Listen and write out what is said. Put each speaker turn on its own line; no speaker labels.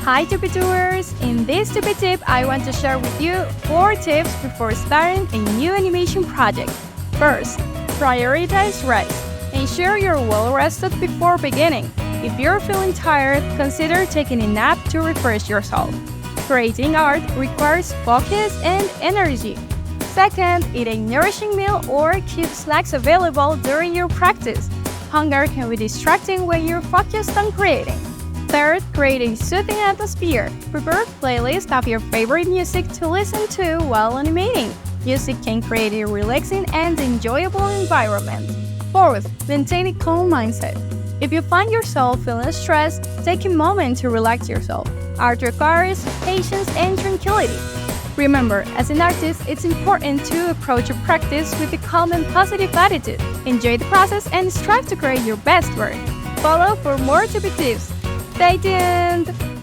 Hi TupiTubers! In this TupiTip, I want to share with you 4 tips before starting a new animation project. First, prioritize rest. Ensure you're well rested before beginning. If you're feeling tired, consider taking a nap to refresh yourself. Creating art requires focus and energy. Second, eat a nourishing meal or keep snacks available during your practice. Hunger can be distracting when you're focused on creating. Third, create a soothing atmosphere. Prepare a playlist of your favorite music to listen to while animating. Music can create a relaxing and enjoyable environment. Fourth, maintain a calm mindset. If you find yourself feeling stressed, take a moment to relax yourself. Art requires patience and tranquility. Remember, as an artist, it's important to approach your practice with a calm and positive attitude. Enjoy the process and strive to create your best work. Follow for more tips. Stay tuned!